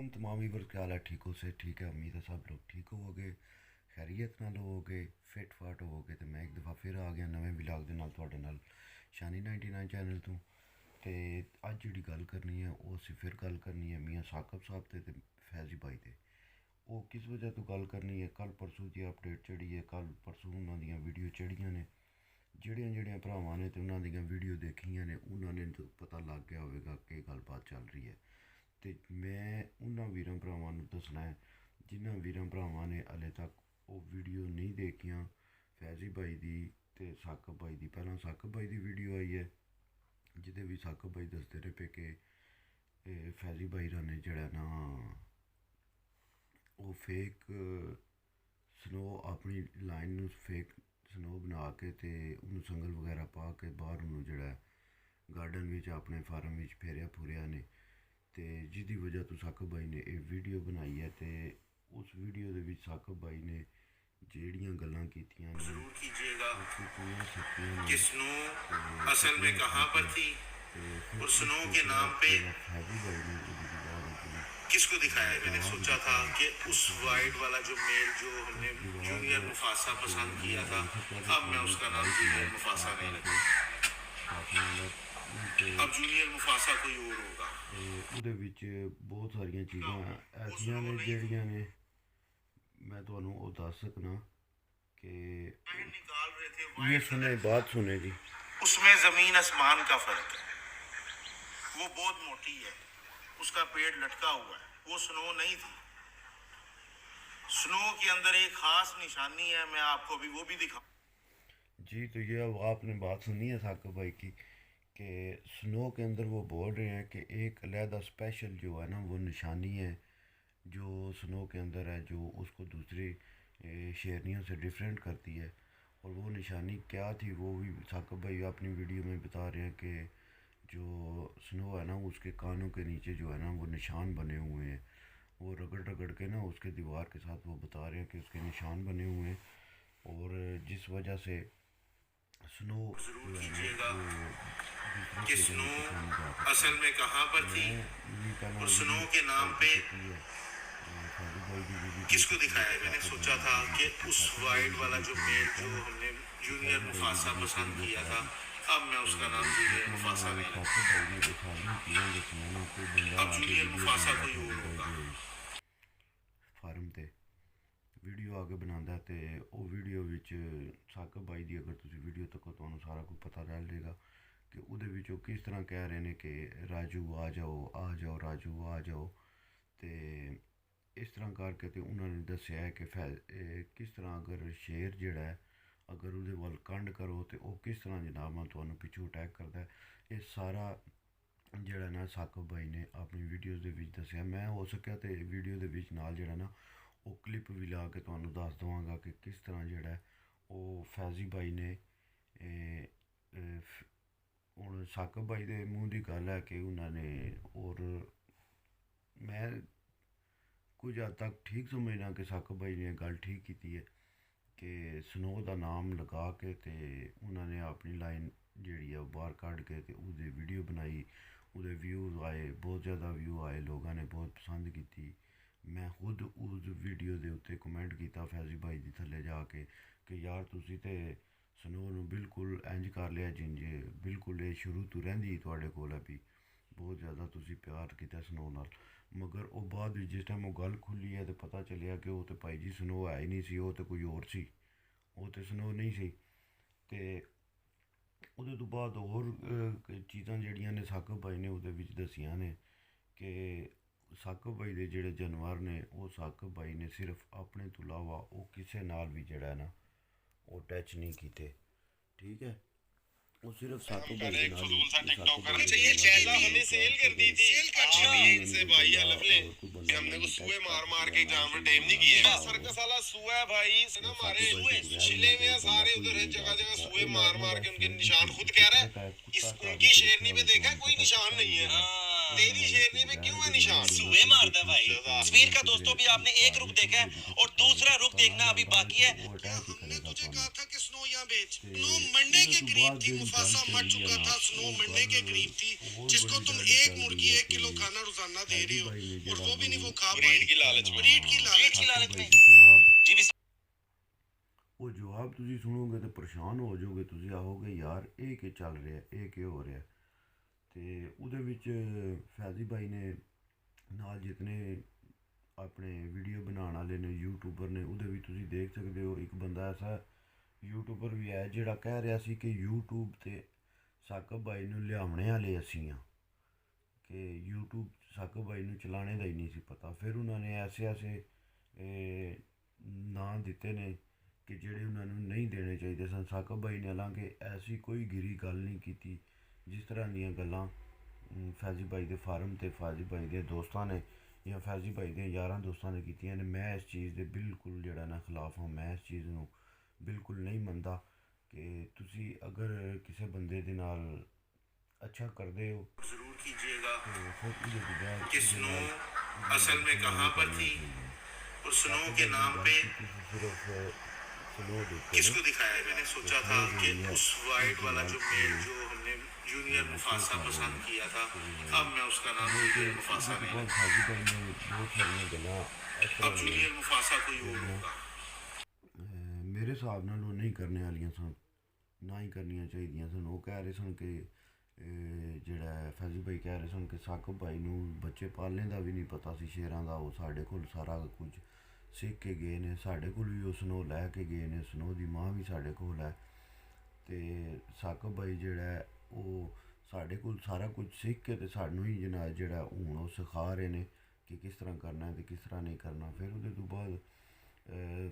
वालेकुम तमाम व्यूअर्स, क्या हाल है? ठीक हो से ठीक है, उम्मीद है सब लोग ठीक होवोगे, खैरियत नाल होवोगे, फिट फाट होवोगे। तो मैं एक दफ़ा फिर आ गया नवे व्लॉग दे नाल तुहाडे नाल शानी 99 चैनल तो। ते अज जिहड़ी गल करनी है वो असीं फिर गल करनी है मियाँ साकब साहब ते फैज़ी भाई ते। वो किस वजह तो गल करनी है, कल परसों की अपडेट चढ़ी है, कल परसों उन्होंने दियां वीडियो चढ़ियां ने, ਜਿਹੜੀਆਂ ਭਰਾਵਾਂ ने तो उन्होंने दियां वीडियो देखियां ने उन्होंने तो पता लग गया होगा कि गलबात चल रही है। तो मैं उन्होंने वीरां भरावां नूं दसना है जिन्होंने वीरां भरावां ने हले तक वो वीडियो नहीं देखियां फैज़ी भाई दी ते साकब भाई दी। पहलां साकब भाई दी वीडियो आई है जिदे भी साकब भाई दसदे रहे पे कि फैज़ी भाई ने जड़ा ना वो फेक स्नो अपनी लाइन नूं फेक स्नो बना के ते उन्होंने संगल वगैरह पा के बाहर उन्होंने जड़ा गार्डन में अपने फार्म में फेरिया फूरिया ने, तो जिसकी वजह तो साकब भाई ने एक वीडियो बनाई है। तो उस वीडियो के साकब भाई ने ਜਿਹੜੀਆਂ ਗੱਲਾਂ ਕੀਤੀਆਂ ਨੇ जरूर कीजिएगा सच्चियां कि स्नो असल में कहाँ पर थी और स्नो के नाम पे किसको दिखाया। मैंने सोचा था कि उस वाइट वाला जो मेल जो हमने जूनियर मुफासा पसंद किया था, अब मैं उसका नाम जूनियर मुफासा नहीं रखूँगा, अब जूनियर मुफासा कोई और होगा। ਉਹਦੇ ਵਿੱਚ बहुत सारिया चीज़ां ऐसियां ने ਜਿਹੜੀਆਂ ने मैं ਤੁਹਾਨੂੰ ਉਹ ਦੱਸ सकना कि निकाल रहे थे। ये सुने बात सुने जी, उसमें जमीन आसमान का फर्क है। वो बहुत मोटी है, उसका पेड़ लटका हुआ है, वो स्नो नहीं थी। स्नो के अंदर एक खास निशानी है, मैं आपको अभी वो भी दिखा जी। तो ये अब आपने बात सुनी है साकब भाई की कि स्नो के अंदर वो बोल रहे हैं कि एक अलहदा स्पेशल जो है ना वो निशानी है जो स्नो के अंदर है, जो उसको दूसरी शेरनियों से डिफरेंट करती है। और वो निशानी क्या थी वो भी साकब भाई अपनी वीडियो में बता रहे हैं कि जो स्नो है ना उसके कानों के नीचे जो है ना वो निशान बने हुए हैं। वो रगड़ रगड़ के ना उसके दीवार के साथ वो बता रहे हैं कि उसके निशान बने हुए हैं और जिस वजह से स्नो जरूर कीजिएगा कि स्नो असल में कहाँ पर थी और स्नो के नाम पे किसको दिखाया। मैंने सोचा था कि उस वाइट वाला जो मेल जो हमने जूनियर मुफासा पसंद किया था, अब मैं उसका नाम जूनियर मुफासा नहीं रखूँगा, अब जूनियर मुफासा कोई और होगा। फार्म ते वीडियो आगे बनाता है तो वो वीडियो विच साकब भाई की अगर तुम वीडियो तको तो सारा कुछ पता चल जाएगा कि उहदे विच किस तरह कह रहे हैं कि राजू आ जाओ राजू आ जाओ। तो इस तरह करके तो उन्होंने दसिया है कि किस तरह अगर शेर जड़ा है अगर उहदे वाल कंड करो तो वह किस तरह जनाब मैं तुहानू पिछू अटैक करता है। ये सारा जड़ा ना साकब भाई ने अपनी वीडियोज़ के दसिया। मैं हो सकिया तो वीडियो के नाल जड़ा ना वो क्लिप भी ला के तुहानू दस देवांगा कि किस तरह जड़ा वो फैज़ी भाई ने हुण साकब भाई के मूँह की गल है कि उन्होंने और मैं कुछ हद तक ठीक समझना कि साकब भाई ने गल ठीक की है कि स्नो का नाम लगा के ते उन्होंने अपनी लाइन जी है बाहर कढ़ के ते उसदी वीडियो बनाई, उसदे व्यूज़ आए, बहुत ज़्यादा व्यू आए, लोगों ने बहुत पसंद की। मैं खुद उस वीडियो के उत्ते कमेंट किया फैज़ी भाई की थले जाके कि यार तुसी ते स्नो नूं बिल्कुल इंज कर लिया जिंज बिल्कुल ये शुरू तो रहिंदी तुहाडे कोल है भी बहुत ज़्यादा तुसी प्यार किया स्नो नाल। मगर वो बाद जिस टाइम वो गल खुली है तो पता चलिया कि वो तो भाई जी स्नो है ही नहीं सी, वो तो कोई और सी, वो तो स्नो नहीं सी। ते उहदे तो बाद होर चीज़ां जड़ियां ने साकब भाई ने उहदे विच दसियां ने कि साकब भाई के जोड़े जानवर ने वो साकब भाई ने सिर्फ अपने तो इलावा वो किसी नाल भी जड़ा ना वो टच नहीं किए। ठीक है, वो सिर्फ साकब भाई के नाल चाहिए। चैला हमें सेल कर दी थी, जमीन से भाई हलफ ले कि हमने को सुए मार मार के जानवर टेम नहीं किए। सर्कस वाला सुआ है भाई, ना मारे छिले हुए सारे उधर जगह जगह सुए मार मार के उनके निशान खुद कह रहा है इस उनकी शेरनी में देखा कोई निशान नहीं है, तेरी शेरनी में क्यों है निशान। सुए मारता भाई। तस्वीर का दोस्तों भी आपने एक रुख देखा है और दूसरा रुख देखना अभी बाकी है। हमने तुझे कहा था कि स्नो यहाँ बेच, स्नो मंडे के करीब थी, मुफासा मर चुका था, स्नो मंडे के करीब थी, जिसको तुम एक मुर्गी 1 किलो खाना रोजाना दे रहे हो और वो भी नहीं वो खा पाए, ब्रीड की लालच में। जी भी ਉਹ ਜਵਾਬ ਤੁਸੀਂ ਸੁਣੋਗੇ ਤੇ ਪਰੇਸ਼ਾਨ ਹੋ ਜਾਓਗੇ, ਤੁਸੀਂ ਆਹੋਗੇ ਯਾਰ ਇਹ ਕੀ ਚੱਲ ਰਿਹਾ, ਇਹ ਕੀ ਹੋ ਰਿਹਾ। ਤੇ ਉਹਦੇ ਵਿੱਚ ਫੈਜ਼ੀ ਭਾਈ ਨੇ ਨਾਲ ਜਿਤਨੇ ਆਪਣੇ ਵੀਡੀਓ ਬਣਾਉਣ ਵਾਲੇ ਨੇ ਯੂਟਿਊਬਰ ਨੇ, ਉਹਦੇ ਵਿੱਚ ਤੁਸੀਂ ਦੇਖ ਸਕਦੇ ਹੋ ਇੱਕ ਬੰਦਾ ਐਸਾ ਯੂਟਿਊਬਰ ਵੀ ਹੈ ਜਿਹੜਾ ਕਹਿ ਰਿਹਾ ਸੀ ਕਿ ਯੂਟਿਊਬ 'ਤੇ ਸਾਕਬ ਭਾਈ ਨੂੰ ਲਿਆਉਣੇ ਵਾਲੇ ਅਸੀਂ ਹਾਂ, ਕਿ ਯੂਟਿਊਬ ਸਾਕਬ ਭਾਈ ਨੂੰ ਚਲਾਉਣੇ ਦਾ ਹੀ ਨਹੀਂ ਸੀ ਪਤਾ। ਫਿਰ ਉਹਨਾਂ ਨੇ ਐਸੇ ਨਾਂ ਦਿੱਤੇ ਨੇ ਕਿ ਜਿਹੜੇ ਉਹਨਾਂ ਨੂੰ ਨਹੀਂ ਦੇਣੇ ਚਾਹੀਦੇ ਸਨ। ਸਾਕਬ ਭਾਈ ਨੇ ਹਾਲਾਂਕਿ ਐਸੀ ਕੋਈ ਗਿਰੀ ਗੱਲ ਨਹੀਂ ਕੀਤੀ, ਜਿਸ ਤਰ੍ਹਾਂ ਦੀਆਂ ਗੱਲਾਂ ਫੈਜ਼ੀ ਭਾਈ ਦੇ ਫਾਰਮ 'ਤੇ ਫੈਜ਼ੀ ਭਾਈ ਦੇ ਦੋਸਤਾਂ ਨੇ ਜਾਂ ਫੈਜ਼ੀ ਭਾਈ ਦੇ ਯਾਰਾਂ ਦੋਸਤਾਂ ਨੇ ਕੀਤੀਆਂ ਨੇ। ਮੈਂ ਇਸ ਚੀਜ਼ ਦੇ ਬਿਲਕੁਲ ਜਿਹੜਾ ਨਾ ਖਿਲਾਫ ਹਾਂ। ਮੈਂ ਇਸ ਚੀਜ਼ ਨੂੰ ਬਿਲਕੁਲ ਨਹੀਂ ਮੰਨਦਾ ਕਿ ਤੁਸੀਂ ਅਗਰ ਕਿਸੇ ਬੰਦੇ ਦੇ ਨਾਲ अच्छा कर दे हो जरूर कीजिएगा तो कि स्नो असल में कहाँ पर थी और स्नो के नाम पे किसको दिखाया। मैंने सोचा था कि उस वाइट वाला जो मेल जो हमने जूनियर मुफासा पसंद किया था, अब मैं उसका नाम जूनियर मुफासा नहीं, अब जूनियर मुफासा कोई और होगा। मेरे हिसाब नाल वो नहीं करने वालियां सन, ना ही करनियां चाहिए सन। वो कह रहे सन कि ਜਿਹੜਾ ਫੈਜ਼ੀ ਭਾਈ ਕਹਿ ਰਹੇ ਸਨ ਕਿ ਸਾਕਬ ਭਾਈ ਨੂੰ ਬੱਚੇ ਪਾਲਣੇ ਦਾ ਵੀ ਨਹੀਂ ਪਤਾ ਸੀ ਸ਼ੇਰਾਂ ਦਾ। ਉਹ ਸਾਡੇ ਕੋਲ ਸਾਰਾ ਕੁਝ ਸਿੱਖ ਕੇ ਗਏ ਨੇ, ਸਾਡੇ ਕੋਲ ਵੀ ਉਸ ਨੂੰ ਲੈ ਕੇ ਗਏ ਨੇ, ਸਨੋ ਦੀ ਮਾਂ ਵੀ ਸਾਡੇ ਕੋਲ ਹੈ। ਅਤੇ ਸਾਕਬ ਭਾਈ ਜਿਹੜਾ ਉਹ ਸਾਡੇ ਕੋਲ ਸਾਰਾ ਕੁਝ ਸਿੱਖ ਕੇ ਅਤੇ ਸਾਨੂੰ ਹੀ ਜਿਹੜਾ ਹੁਣ ਉਹ ਸਿਖਾ ਰਹੇ ਨੇ ਕਿ ਕਿਸ ਤਰ੍ਹਾਂ ਕਰਨਾ ਅਤੇ ਕਿਸ ਤਰ੍ਹਾਂ ਨਹੀਂ ਕਰਨਾ। ਫਿਰ ਉਹਦੇ ਤੋਂ ਬਾਅਦ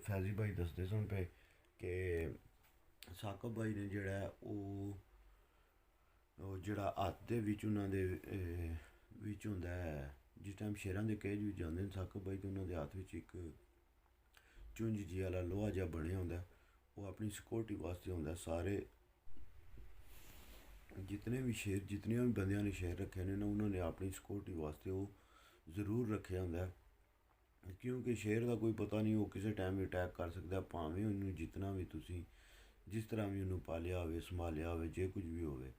ਫੈਜ਼ੀ ਭਾਈ ਦੱਸਦੇ ਸਨ ਪਏ ਕਿ ਸਾਕਬ ਭਾਈ ਨੇ ਜਿਹੜਾ ਉਹ ਜਿਹੜਾ ਹੱਥ ਦੇ ਵਿੱਚ ਉਹਨਾਂ ਦੇ ਵਿੱਚ ਹੁੰਦਾ ਹੈ, ਜਿਸ ਟਾਈਮ ਸ਼ੇਰਾਂ ਦੇ ਕੇਜ ਵਿੱਚ ਜਾਂਦੇ ਨੇ ਸਾਕਬ ਭਾਈ, ਅਤੇ ਉਹਨਾਂ ਦੇ ਹੱਥ ਵਿੱਚ ਇੱਕ ਚੁੰਝ ਜੀ ਵਾਲਾ ਲੋਹਾ ਜਿਹਾ ਬਣਿਆ ਹੁੰਦਾ, ਉਹ ਆਪਣੀ ਸਿਕਿਉਰਟੀ ਵਾਸਤੇ ਹੁੰਦਾ। ਸਾਰੇ ਜਿਤਨੇ ਵੀ ਬੰਦਿਆਂ ਨੇ ਸ਼ੇਰ ਰੱਖੇ ਨੇ ਨਾ, ਉਹਨਾਂ ਨੇ ਆਪਣੀ ਸਿਕਿਉਰਟੀ ਵਾਸਤੇ ਉਹ ਜ਼ਰੂਰ ਰੱਖਿਆ ਹੁੰਦਾ, ਕਿਉਂਕਿ ਸ਼ੇਰ ਦਾ ਕੋਈ ਪਤਾ ਨਹੀਂ, ਉਹ ਕਿਸੇ ਟਾਈਮ ਵੀ ਅਟੈਕ ਕਰ ਸਕਦਾ। ਭਾਵੇਂ ਉਹਨੂੰ ਜਿਤਨਾ ਵੀ ਤੁਸੀਂ ਜਿਸ ਤਰ੍ਹਾਂ ਵੀ ਉਹਨੂੰ ਪਾਲਿਆ ਹੋਵੇ, ਸੰਭਾਲਿਆ ਹੋਵੇ, ਜੇ ਕੁਝ ਵੀ ਹੋਵੇ,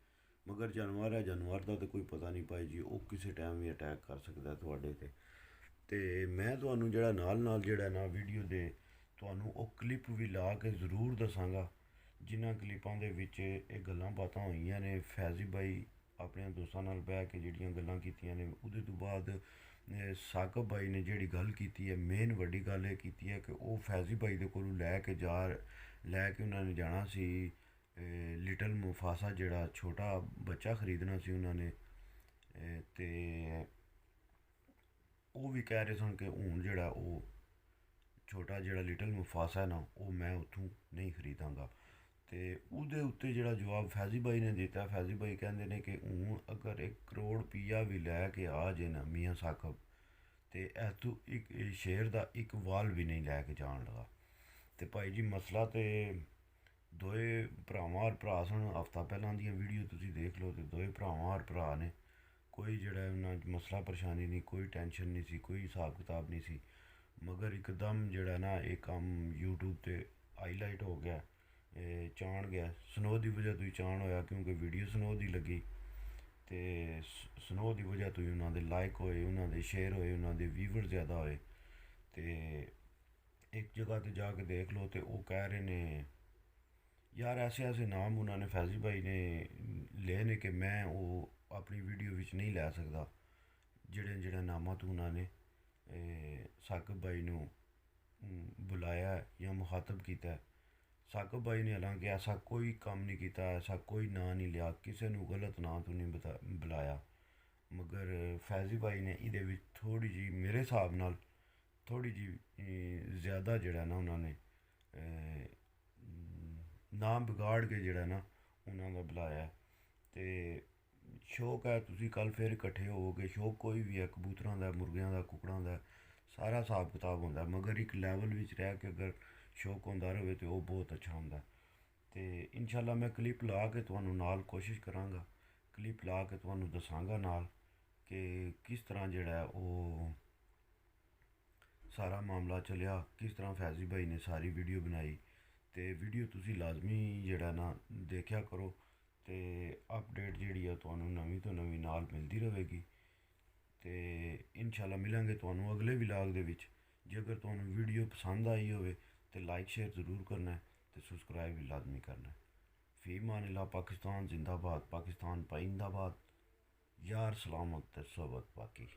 ਮਗਰ ਜਾਨਵਰ ਹੈ, ਜਾਨਵਰ ਦਾ ਤਾਂ ਕੋਈ ਪਤਾ ਨਹੀਂ ਭਾਈ ਜੀ, ਉਹ ਕਿਸੇ ਟਾਈਮ ਵੀ ਅਟੈਕ ਕਰ ਸਕਦਾ ਤੁਹਾਡੇ 'ਤੇ। ਅਤੇ ਮੈਂ ਤੁਹਾਨੂੰ ਜਿਹੜਾ ਨਾਲ ਜਿਹੜਾ ਨਾ ਵੀਡੀਓ ਦੇ ਤੁਹਾਨੂੰ ਉਹ ਕਲਿੱਪ ਵੀ ਲਾ ਕੇ ਜ਼ਰੂਰ ਦੱਸਾਂਗਾ, ਜਿਨ੍ਹਾਂ ਕਲਿੱਪਾਂ ਦੇ ਵਿੱਚ ਇਹ ਗੱਲਾਂ ਬਾਤਾਂ ਹੋਈਆਂ ਨੇ। ਫੈਜ਼ੀ ਭਾਈ ਆਪਣੇ ਦੋਸਤਾਂ ਨਾਲ ਬਹਿ ਕੇ ਜਿਹੜੀਆਂ ਗੱਲਾਂ ਕੀਤੀਆਂ ਨੇ, ਉਹਦੇ ਤੋਂ ਬਾਅਦ ਸਾਕਬ ਭਾਈ ਨੇ ਜਿਹੜੀ ਗੱਲ ਕੀਤੀ ਹੈ, ਮੇਨ ਵੱਡੀ ਗੱਲ ਇਹ ਕੀਤੀ ਹੈ ਕਿ ਉਹ ਫੈਜ਼ੀ ਭਾਈ ਦੇ ਕੋਲੋਂ ਲੈ ਕੇ ਉਹਨਾਂ ਨੇ ਜਾਣਾ ਸੀ ਲਿਟਲ ਮੁਫਾਸਾ, ਜਿਹੜਾ ਛੋਟਾ ਬੱਚਾ ਖਰੀਦਣਾ ਸੀ ਉਹਨਾਂ ਨੇ। ਅਤੇ ਉਹ ਵੀ ਕਹਿ ਰਹੇ ਸਨ ਕਿ ਹੁਣ ਜਿਹੜਾ ਉਹ ਛੋਟਾ ਜਿਹੜਾ ਲਿਟਲ ਮੁਫਾਸਾ ਹੈ ਨਾ, ਉਹ ਮੈਂ ਉੱਥੋਂ ਨਹੀਂ ਖਰੀਦਾਂਗਾ। ਅਤੇ ਉਹਦੇ ਉੱਤੇ ਜਿਹੜਾ ਜਵਾਬ ਫੈਜ਼ੀ ਭਾਈ ਨੇ ਦਿੱਤਾ, ਫੈਜ਼ੀ ਭਾਈ ਕਹਿੰਦੇ ਨੇ ਕਿ ਹੁਣ ਅਗਰ 1 ਕਰੋੜ ਰੁਪਈਆ ਵੀ ਲੈ ਕੇ ਆ ਜੇ ਨਾ ਮੀਆਂ ਸਾਕਬ, ਅਤੇ ਇੱਥੋਂ ਇੱਕ ਸ਼ੇਰ ਦਾ ਇੱਕ ਵਾਲ ਵੀ ਨਹੀਂ ਲੈ ਕੇ ਜਾਣ ਲੱਗਾ। ਅਤੇ ਭਾਈ ਜੀ ਮਸਲਾ ਤਾਂ ਦੋਏ ਭਰਾਵਾਂ ਔਰ ਭਰਾ ਸਨ। ਹਫ਼ਤਾ ਪਹਿਲਾਂ ਦੀਆਂ ਵੀਡੀਓ ਤੁਸੀਂ ਦੇਖ ਲਓ, ਅਤੇ ਦੋਏ ਭਰਾਵਾਂ ਔਰ ਭਰਾ ਨੇ, ਕੋਈ ਜਿਹੜਾ ਉਹਨਾਂ 'ਚ ਮਸਲਾ ਪਰੇਸ਼ਾਨੀ ਨਹੀਂ, ਕੋਈ ਟੈਨਸ਼ਨ ਨਹੀਂ ਸੀ, ਕੋਈ ਹਿਸਾਬ ਕਿਤਾਬ ਨਹੀਂ ਸੀ। ਮਗਰ ਇੱਕਦਮ ਜਿਹੜਾ ਨਾ ਇਹ ਕੰਮ ਯੂਟਿਊਬ 'ਤੇ ਹਾਈਲਾਈਟ ਹੋ ਗਿਆ, ਚਾਣ ਗਿਆ। ਸਨੋ ਦੀ ਵਜ੍ਹਾ ਤੋਂ ਹੀ ਚਾਣ ਹੋਇਆ, ਕਿਉਂਕਿ ਵੀਡੀਓ ਸਨੋ ਦੀ ਲੱਗੀ, ਅਤੇ ਸਨੋ ਦੀ ਵਜ੍ਹਾ ਤੋਂ ਹੀ ਉਹਨਾਂ ਦੇ ਲਾਈਕ ਹੋਏ, ਉਹਨਾਂ ਦੇ ਸ਼ੇਅਰ ਹੋਏ, ਉਹਨਾਂ ਦੇ ਵੀਵਰ ਜ਼ਿਆਦਾ ਹੋਏ। ਅਤੇ ਇੱਕ ਜਗ੍ਹਾ 'ਤੇ ਜਾ ਕੇ ਦੇਖ ਲਓ, ਅਤੇ ਉਹ ਕਹਿ ਰਹੇ ਨੇ ਯਾਰ ਐਸੇ ਨਾਮ ਉਹਨਾਂ ਨੇ ਫੈਜ਼ੀ ਭਾਈ ਨੇ ਲਏ ਨੇ ਕਿ ਮੈਂ ਉਹ ਆਪਣੀ ਵੀਡੀਓ ਵਿੱਚ ਨਹੀਂ ਲੈ ਸਕਦਾ, ਜਿਹੜਾ ਨਾਮਾਂ ਤੋਂ ਉਹਨਾਂ ਨੇ ਸਾਕਬ ਭਾਈ ਨੂੰ ਬੁਲਾਇਆ ਜਾਂ ਮੁਖਾਤਬ ਕੀਤਾ। ਸਾਕਬ ਭਾਈ ਨੇ ਹਾਲਾਂਕਿ ਐਸਾ ਕੋਈ ਕੰਮ ਨਹੀਂ ਕੀਤਾ, ਐਸਾ ਕੋਈ ਨਾਂ ਨਹੀਂ ਲਿਆ, ਕਿਸੇ ਨੂੰ ਗਲਤ ਨਾਂ ਤੋਂ ਨਹੀਂ ਬੁਲਾਇਆ। ਮਗਰ ਫੈਜ਼ੀ ਭਾਈ ਨੇ ਇਹਦੇ ਵਿੱਚ ਥੋੜ੍ਹੀ ਜਿਹੀ ਮੇਰੇ ਹਿਸਾਬ ਨਾਲ ਥੋੜ੍ਹੀ ਜਿਹੀ ਜ਼ਿਆਦਾ ਜਿਹੜਾ ਨਾ ਉਹਨਾਂ ਨੇ ਨਾਮ ਵਿਗਾੜ ਕੇ ਜਿਹੜਾ ਨਾ ਉਹਨਾਂ ਦਾ ਬੁਲਾਇਆ। ਅਤੇ ਸ਼ੌਕ ਹੈ, ਤੁਸੀਂ ਕੱਲ੍ਹ ਫਿਰ ਇਕੱਠੇ ਹੋਵੋਗੇ। ਸ਼ੌਕ ਕੋਈ ਵੀ ਹੈ, ਕਬੂਤਰਾਂ ਦਾ, ਮੁਰਗਿਆਂ ਦਾ, ਕੁੱਕੜਾਂ ਦਾ, ਸਾਰਾ ਹਿਸਾਬ ਕਿਤਾਬ ਹੁੰਦਾ। ਮਗਰ ਇੱਕ ਲੈਵਲ ਵਿੱਚ ਰਹਿ ਕੇ ਅਗਰ ਸ਼ੌਕ ਹੁੰਦਾ ਰਹੇ ਤਾਂ ਉਹ ਬਹੁਤ ਅੱਛਾ ਹੁੰਦਾ। ਅਤੇ ਇਨਸ਼ਾਅੱਲਾ ਮੈਂ ਕਲਿੱਪ ਲਾ ਕੇ ਤੁਹਾਨੂੰ ਨਾਲ ਕੋਸ਼ਿਸ਼ ਕਰਾਂਗਾ, ਕਲਿੱਪ ਲਾ ਕੇ ਤੁਹਾਨੂੰ ਦੱਸਾਂਗਾ ਨਾਲ ਕਿ ਕਿਸ ਤਰ੍ਹਾਂ ਜਿਹੜਾ ਉਹ ਸਾਰਾ ਮਾਮਲਾ ਚੱਲਿਆ, ਕਿਸ ਤਰ੍ਹਾਂ ਫੈਜ਼ੀ ਭਾਈ ਨੇ ਸਾਰੀ ਵੀਡੀਓ ਬਣਾਈ। ਅਤੇ ਵੀਡੀਓ ਤੁਸੀਂ ਲਾਜ਼ਮੀ ਜਿਹੜਾ ਨਾ ਦੇਖਿਆ ਕਰੋ। ਤੇ ਅਪਡੇਟ ਜਿਹੜੀ ਆ ਤੁਹਾਨੂੰ ਨਵੀਂ ਤੋਂ ਨਵੀਂ ਨਾਲ ਮਿਲਦੀ ਰਹੇਗੀ। ਤੇ ਇਨਸ਼ਾਅੱਲਾ ਮਿਲਾਂਗੇ ਤੁਹਾਨੂੰ ਅਗਲੇ ਵਲੌਗ ਦੇ ਵਿੱਚ। ਜੇ ਅਗਰ ਤੁਹਾਨੂੰ ਵੀਡੀਓ ਪਸੰਦ ਆਈ ਹੋਵੇ ਤੇ ਲਾਈਕ ਸ਼ੇਅਰ ਜ਼ਰੂਰ ਕਰਨਾ ਹੈ ਤੇ ਸਬਸਕ੍ਰਾइब भी लाजमी करना है। फ़ी मानिल्लाह। पाकिस्तान जिंदाबाद, पाकिस्तान पाइंदाबाद। यार सलामत सोबत बाकी।